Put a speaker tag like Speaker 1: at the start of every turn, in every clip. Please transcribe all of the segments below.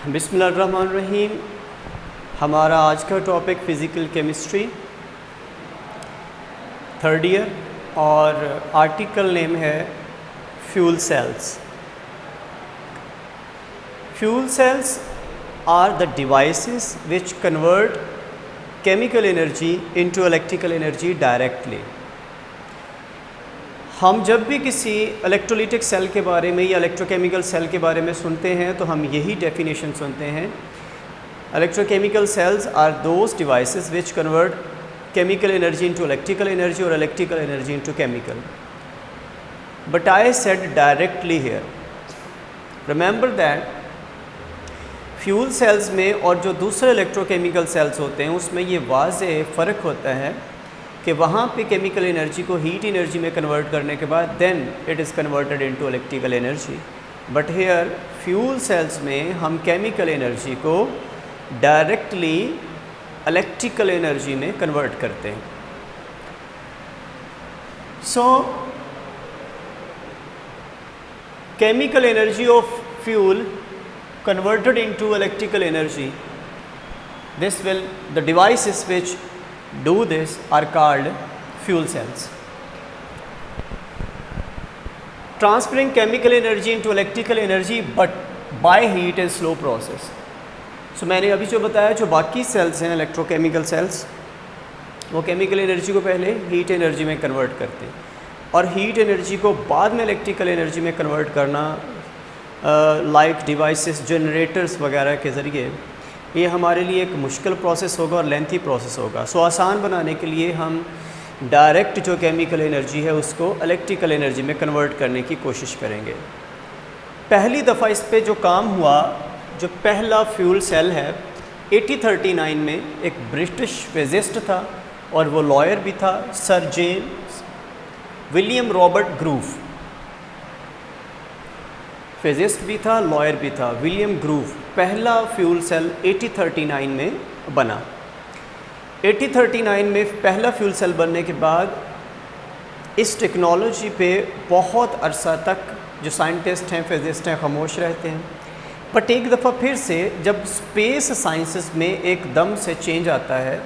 Speaker 1: बिस्मिल्लाहिर्रहमानिर्रहीम। हमारा आज का topic physical chemistry third year और आर्टिकल नेम है fuel cells. Fuel cells are the devices which convert chemical energy into electrical energy directly. हम जब भी किसी इलेक्ट्रोलिटिक सेल के बारे में या इलेक्ट्रोकेमिकल सेल के बारे में सुनते हैं तो हम यही डेफिनेशन सुनते हैं, electrochemical cells are those devices which convert chemical energy into electrical energy और electrical energy into chemical. But I said directly here, remember that fuel cells में और जो दूसरे इलेक्ट्रोकेमिकल सेल्स होते हैं उसमें ये वाज़ेह फ़र्क होता है कि वहाँ पे केमिकल एनर्जी को हीट एनर्जी में कन्वर्ट करने के बाद then it is converted into electrical energy. But here fuel cells में हम केमिकल एनर्जी को डायरेक्टली इलेक्ट्रिकल एनर्जी में कन्वर्ट करते हैं। So chemical energy of fuel converted into electrical energy, this will the devices which do this are called fuel cells. Transferring chemical energy into electrical energy but by heat is slow process. So मैंने अभी जो बताया, जो बाकी sales हैं electrochemical sales, वो chemical energy को पहले हीट एनर्जी में कन्वर्ट करते हैं और हीट एनर्जी को बाद में इलेक्ट्रिकल एनर्जी में कन्वर्ट करना लाइक डिवाइसेस जनरेटर्स वगैरह के ज़रिए, ये हमारे लिए एक मुश्किल प्रोसेस होगा और लेंथी प्रोसेस होगा। सो आसान बनाने के लिए हम डायरेक्ट जो केमिकल एनर्जी है उसको इलेक्ट्रिकल एनर्जी में कन्वर्ट करने की कोशिश करेंगे। पहली दफ़ा इस पे जो काम हुआ, जो पहला फ्यूल सेल है 1839 में एक ब्रिटिश फिजिस्ट था और वो लॉयर भी था, sir James William Robert groove. Physicist भी था, लॉयर भी था, विलियम ग्रूव। पहला फ्यूल सेल 1839 में बना। 1839 में पहला फ्यूल सेल बनने के बाद इस टेक्नोलॉजी पे बहुत अरसा तक जो साइंटिस्ट हैं, फिजिस्ट हैं, खामोश रहते हैं। बट एक दफ़ा फिर से जब स्पेस साइंसेस में एकदम से चेंज आता है,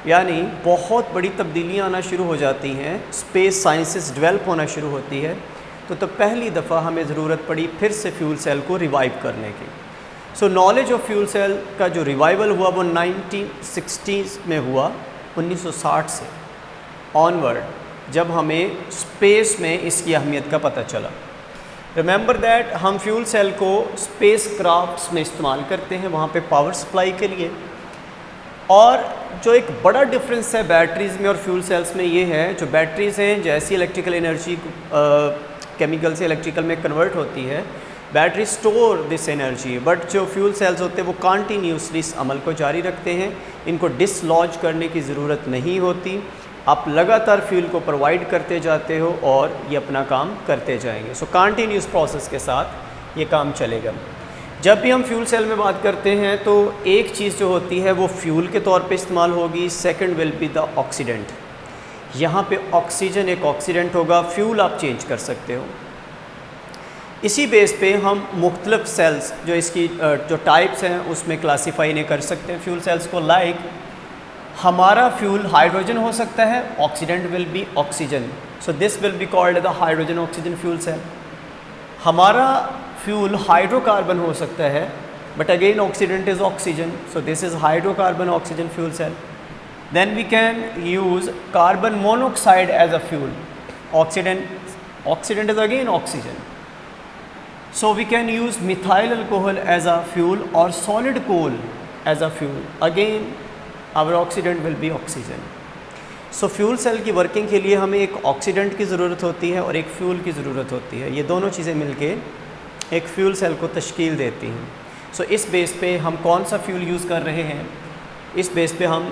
Speaker 1: यानी बहुत बड़ी तब्दीलियाँ आना शुरू हो जाती हैं, स्पेस साइंसेस डेवलप होना शुरू होती है, तो पहली दफ़ा हमें ज़रूरत पड़ी फिर से फ्यूल सेल को रिवाइव करने की। So knowledge of fuel cell का जो रिवाइवल हुआ वो 1960s में हुआ, 1960 से ऑनवर्ड, जब हमें स्पेस में इसकी अहमियत का पता चला। रिमेंबर दैट हम फ्यूल सेल को स्पेस क्राफ्ट्स में इस्तेमाल करते हैं, वहाँ पे पावर सप्लाई के लिए। और जो एक बड़ा डिफरेंस है बैटरीज़ में और फ्यूल सेल्स में ये है, जो बैटरीज़ हैं जैसी इलेक्ट्रिकल एनर्जी केमिकल से इलेक्ट्रिकल में कन्वर्ट होती है, battery store this energy, but जो फ्यूल सेल्स होते हैं वो कंटिन्यूसली इस अमल को जारी रखते हैं। इनको डिसलॉज करने की ज़रूरत नहीं होती, आप लगातार फ्यूल को प्रोवाइड करते जाते हो और ये अपना काम करते जाएंगे। सो कंटिन्यूस प्रोसेस के साथ ये काम चलेगा। जब भी हम फ्यूल सेल में बात करते हैं तो एक चीज़ जो होती है वो फ्यूल के तौर पे इस्तेमाल होगी, second will be the oxidant. यहाँ पे ऑक्सीजन एक ऑक्सीडेंट होगा, फ्यूल आप चेंज कर सकते हो। इसी बेस पे हम मुख्तलिफ सेल्स जो इसकी जो टाइप्स हैं उसमें क्लासीफाई नहीं कर सकते हैं फ्यूल सेल्स को। लाइक हमारा फ्यूल हाइड्रोजन हो सकता है, oxidant will be oxygen, so this will be called the hydrogen oxygen fuel cell. हमारा फ्यूल हाइड्रोकार्बन हो सकता है, but again oxidant is oxygen, so this is hydrocarbon oxygen fuel cell. Then we can use carbon monoxide as a fuel. Oxidant is again oxygen. So we can use methyl alcohol as a fuel or solid coal as a fuel. Again, our oxidant will be oxygen. So fuel cell की working के लिए हमें एक oxidant की ज़रूरत होती है और एक फ्यूल की ज़रूरत होती है। ये दोनों चीज़ें मिलके एक फ्यूल सेल को तश्कील देती हैं। सो इस बेस पे हम कौन सा फ्यूल यूज़ कर रहे हैं, इस बेस पे हम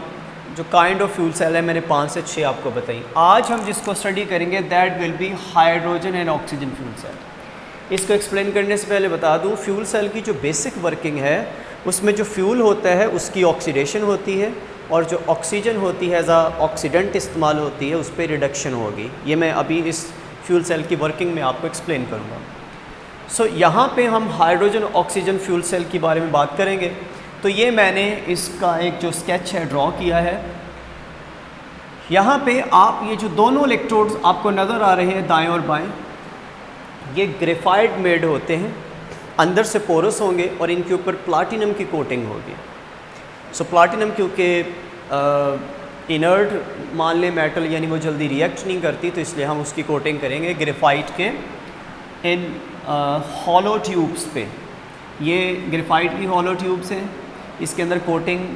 Speaker 1: जो काइंड ऑफ फ्यूल सेल है मैंने 5 से 6 आपको बताई। आज हम जिसको स्टडी करेंगे that will be hydrogen and oxygen fuel cell. इसको एक्सप्लेन करने से पहले बता दूं, फ्यूल सेल की जो बेसिक वर्किंग है उसमें जो फ्यूल होता है उसकी ऑक्सीडेशन होती है और जो ऑक्सीजन होती है एज आ ऑक्सीडेंट इस्तेमाल होती है, उस पर रिडक्शन होगी। ये मैं अभी इस फ्यूल सेल की वर्किंग में आपको एक्सप्लेन करूँगा। सो यहाँ पे हम हाइड्रोजन ऑक्सीजन फ्यूल सेल के बारे में बात करेंगे। तो ये मैंने इसका एक जो स्केच है ड्रॉ किया है। यहाँ पे आप ये जो दोनों इलेक्ट्रोड्स आपको नज़र आ रहे हैं दाएं और बाएं, ये ग्रेफाइट मेड होते हैं, अंदर से पोरस होंगे और इनके ऊपर प्लाटिनम की कोटिंग होगी। सो प्लाटिनम क्योंकि इनर्ट मान लें मेटल, यानी वो जल्दी रिएक्ट नहीं करती, तो इसलिए हम उसकी कोटिंग करेंगे ग्रेफाइट के इन हॉलो ट्यूब्स पे। ये ग्रेफाइट की हॉलो ट्यूब्स हैं, इसके अंदर कोटिंग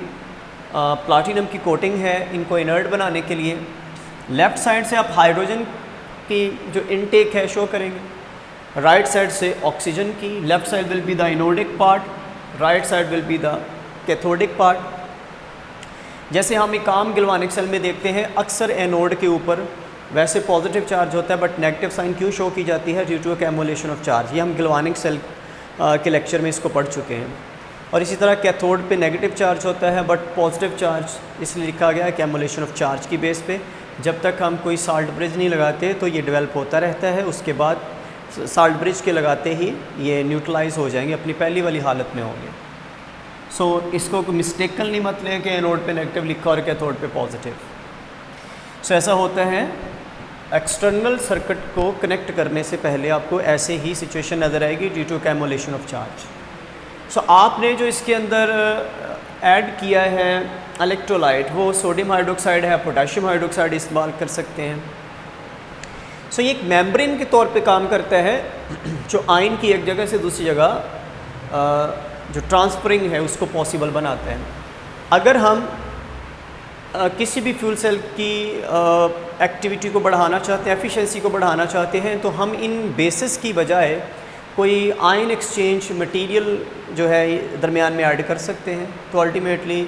Speaker 1: प्लाटिनम की कोटिंग है इनको इनर्ट बनाने के लिए। लेफ़्ट साइड से आप हाइड्रोजन की जो इनटेक है शो करेंगे, राइट साइड से ऑक्सीजन की। Left side will be the anodic part, right side will be the cathodic part. जैसे हम एक आम गैल्वेनिक सेल में देखते हैं, अक्सर एनोड के ऊपर वैसे पॉजिटिव चार्ज होता है, बट नेगेटिव साइन क्यों शो की जाती है? Due to accumulation of charge. ये हम गैल्वेनिक सेल के लेक्चर में इसको पढ़ चुके हैं। और इसी तरह कैथोड पे नेगेटिव चार्ज होता है बट पॉजिटिव चार्ज इसलिए लिखा गया है एक्यूमुलेशन ऑफ चार्ज की बेस पे। जब तक हम कोई साल्ट ब्रिज नहीं लगाते तो ये डेवलप होता रहता है, उसके बाद साल्ट ब्रिज के लगाते ही ये न्यूट्रलाइज हो जाएंगे, अपनी पहली वाली हालत में होंगे। सो इसको मिस्टेकनली मत लें कि एनोड पे नेगेटिव लिखा और कैथोड पे पॉजिटिव। सो ऐसा होता है, एक्सटर्नल सर्किट को कनेक्ट करने से पहले आपको ऐसे ही सिचुएशन नज़र आएगी due to accumulation of charge. So आपने जो इसके अंदर ऐड किया है इलेक्ट्रोलाइट, वो सोडियम हाइड्रोक्साइड है, पोटाशियम हाइड्रोक्साइड इस्तेमाल कर सकते हैं। सो ये एक मेम्ब्रेन के तौर पे काम करता है जो आयन की एक जगह से दूसरी जगह जो ट्रांसफरिंग है उसको पॉसिबल बनाता है। अगर हम किसी भी फ्यूल सेल की एक्टिविटी को बढ़ाना चाहते हैं, एफिशिएंसी को बढ़ाना चाहते हैं, तो हम इन बेसिस की बजाय कोई आयन एक्सचेंज मटेरियल जो है दरमियान में ऐड कर सकते हैं। तो अल्टीमेटली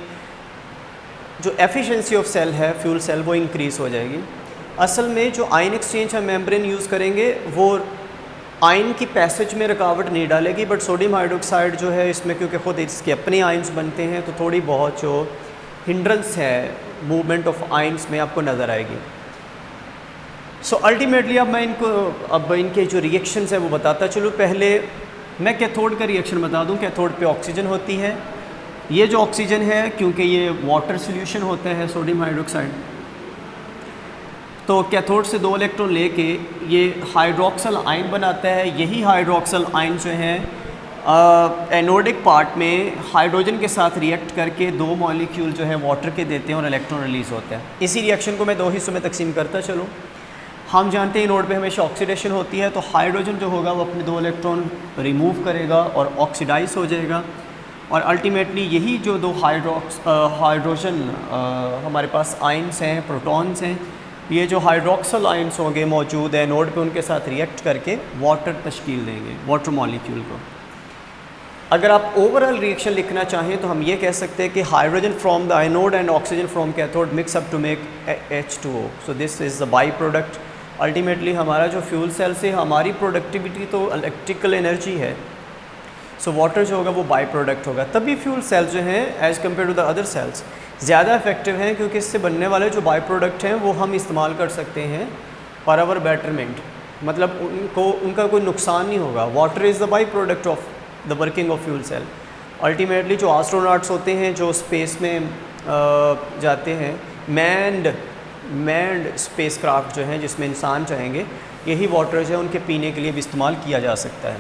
Speaker 1: जो एफिशिएंसी ऑफ सेल है फ्यूल सेल वो इंक्रीज़ हो जाएगी। असल में जो आयन एक्सचेंज हम मेम्ब्रेन यूज़ करेंगे वो आयन की पैसेज में रुकावट नहीं डालेगी, बट सोडियम हाइड्रोक्साइड जो है इसमें क्योंकि ख़ुद इसके अपने आयन्स बनते हैं तो थोड़ी बहुत जो हिंड्रेंस है मूवमेंट ऑफ आयन्स में आपको नज़र आएगी। सो अल्टीमेटली अब इनके जो रिएक्शंस है वो बताता चलूँ। पहले मैं कैथोड का रिएक्शन बता दूँ। कैथोड पे ऑक्सीजन होती है, ये जो ऑक्सीजन है क्योंकि ये वाटर सोल्यूशन होता है सोडियम हाइड्रोक्साइड, तो कैथोड से 2 इलेक्ट्रॉन लेके ये हाइड्रोक्सल आयन बनाता है। यही हाइड्रोक्सल आयन जो है एनोडिक पार्ट में हाइड्रोजन के साथ रिएक्ट करके 2 मॉलिक्यूल जो है वाटर के देते हैं और इलेक्ट्रॉन रिलीज़ होता है। इसी रिएक्शन को मैं 2 हिस्सों में तकसीम करता चलूँ। हम जानते हैं नोड पे हमेशा ऑक्सीडेशन होती है, तो हाइड्रोजन जो होगा वो अपने 2 इलेक्ट्रॉन रिमूव करेगा और ऑक्सीडाइज हो जाएगा, और अल्टीमेटली यही जो 2 हाइड्रोजन हमारे पास आयन्स हैं, प्रोटॉन्स हैं, ये जो हाइड्रोक्सल आयन्स होंगे मौजूद है नोड पे, उनके साथ रिएक्ट करके वाटर तश्कील देंगे, वाटर मॉलिक्यूल को। अगर आप ओवरऑल रिएक्शन लिखना चाहें तो हम ये कह सकते हैं कि hydrogen from the anode and oxygen from cathode mix up to make H2O। So this is the by product. Ultimately हमारा जो फ्यूल सेल से हमारी प्रोडक्टिविटी तो इलेक्ट्रिकल एनर्जी है, सो वाटर जो होगा वो बाई प्रोडक्ट होगा। तभी फ्यूल सेल जो हैं as compare to the other cells ज़्यादा इफेक्टिव हैं, क्योंकि इससे बनने वाले जो बाई प्रोडक्ट हैं वो हम इस्तेमाल कर सकते हैं फॉर आवर बेटरमेंट, मतलब उनका कोई नुकसान नहीं होगा। Water is the by product of the working of fuel cell. Ultimately जो एस्ट्रोनॉट्स होते हैं जो स्पेस में जाते हैं, मैंड स्पेस क्राफ्ट जो हैं जिसमें इंसान चाहेंगे, यही वाटर जो है उनके पीने के लिए भी इस्तेमाल किया जा सकता है।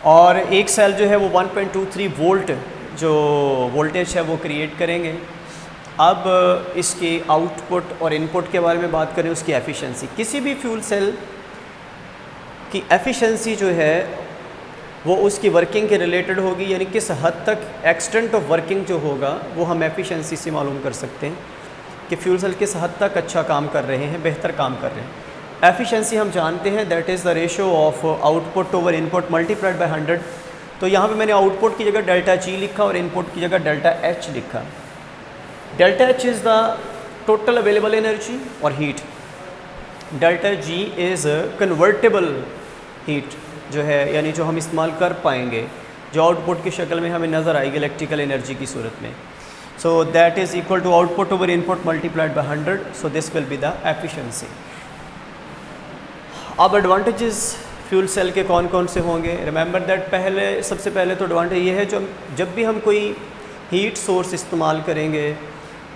Speaker 1: और एक सेल जो है वो 1.23 वोल्ट जो वोल्टेज है वो क्रिएट करेंगे। अब इसके आउटपुट और इनपुट के बारे में बात करें, उसकी एफिशिएंसी। किसी भी फ्यूल सेल की एफिशिएंसी जो है वो उसकी वर्किंग के रिलेटेड होगी, यानी किस हद तक एक्सटेंट ऑफ वर्किंग जो होगा वो हम एफिशिएंसी से मालूम कर सकते हैं कि फ्यूल सेल किस हद तक अच्छा काम कर रहे हैं, बेहतर काम कर रहे हैं। एफिशिएंसी हम जानते हैं that is the ratio of output over input multiplied by 100। तो यहाँ पे मैंने आउटपुट की जगह डेल्टा G लिखा और इनपुट की जगह डेल्टा H लिखा। Delta H is the total available energy और heat, delta G is convertible heat जो है, यानी जो हम इस्तेमाल कर पाएंगे, जो आउटपुट की शक्ल में हमें नज़र आएगी इलेक्ट्रिकल एनर्जी की सूरत में। So that is equal to output over input multiplied by 100। So this will be the efficiency. अब एडवांटेजेस फ्यूल सेल के कौन कौन से होंगे। रिमेंबर दैट सबसे पहले तो एडवांटेज ये है जब भी हम कोई हीट सोर्स इस्तेमाल करेंगे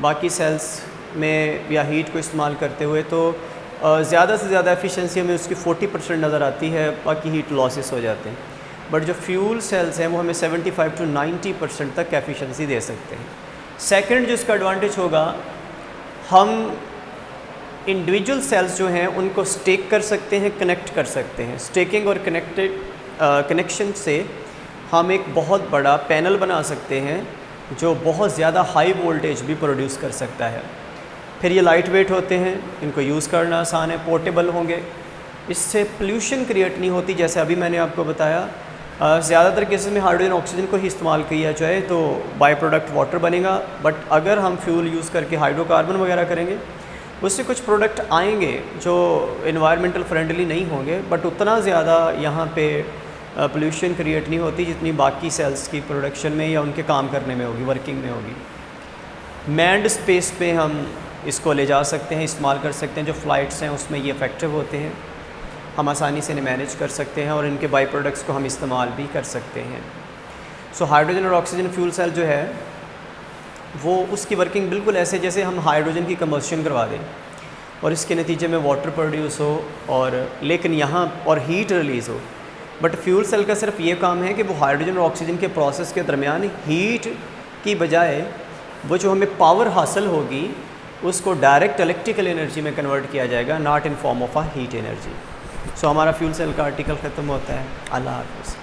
Speaker 1: बाकी सेल्स में या हीट को इस्तेमाल करते हुए, तो ज़्यादा से ज़्यादा एफिशिएंसी हमें उसकी 40% नज़र आती है, बाकी हीट लॉसेस हो जाते हैं। बट जो फ्यूल सेल्स हैं वो हमें 75 to 90% तक एफिशिएंसी दे सकते हैं। सेकंड जो इसका एडवांटेज होगा, हम इंडिविजुअल सेल्स जो हैं उनको स्टेक कर सकते हैं, कनेक्ट कर सकते हैं। स्टेकिंग और कनेक्शन से हम एक बहुत बड़ा पैनल बना सकते हैं जो बहुत ज़्यादा हाई वोल्टेज भी प्रोड्यूस कर सकता है। फिर ये लाइट वेट होते हैं, इनको यूज़ करना आसान है, पोर्टेबल होंगे, इससे पोल्यूशन क्रिएट नहीं होती। जैसे अभी मैंने आपको बताया, ज़्यादातर केसेस में हाइड्रोजन ऑक्सीजन को ही इस्तेमाल किया जाए तो बाई प्रोडक्ट वाटर बनेगा। बट अगर हम फ्यूल यूज़ करके हाइड्रोकार्बन वगैरह करेंगे, उससे कुछ प्रोडक्ट आएंगे जो इन्वायरमेंटल फ्रेंडली नहीं होंगे, बट उतना ज़्यादा यहाँ पे पोल्यूशन क्रिएट नहीं होती जितनी बाकी सेल्स की प्रोडक्शन में या उनके काम करने में होगी, वर्किंग में होगी। मैंड स्पेस पे हम इसको ले जा सकते हैं, इस्तेमाल कर सकते हैं। जो फ़्लाइट्स हैं उसमें ये इफ़ेक्टिव होते हैं, हम आसानी से मैनेज कर सकते हैं और इनके बाई प्रोडक्ट्स को हम इस्तेमाल भी कर सकते हैं। सो हाइड्रोजन और ऑक्सीजन फ्यूल सेल जो है वो उसकी वर्किंग बिल्कुल ऐसे जैसे हम हाइड्रोजन की कंबस्शन करवा दें और इसके नतीजे में वाटर प्रोड्यूस हो और लेकिन यहाँ और हीट रिलीज़ हो। बट फ्यूल सेल का सिर्फ ये काम है कि वो हाइड्रोजन और ऑक्सीजन के प्रोसेस के दरमियान हीट की बजाय वो जो हमें पावर हासिल होगी उसको डायरेक्ट इलेक्ट्रिकल एनर्जी में कन्वर्ट किया जाएगा, not in form of a heat energy. So हमारा फ्यूल सेल का आर्टिकल ख़त्म होता है। अल्लाह हाफ़िज़।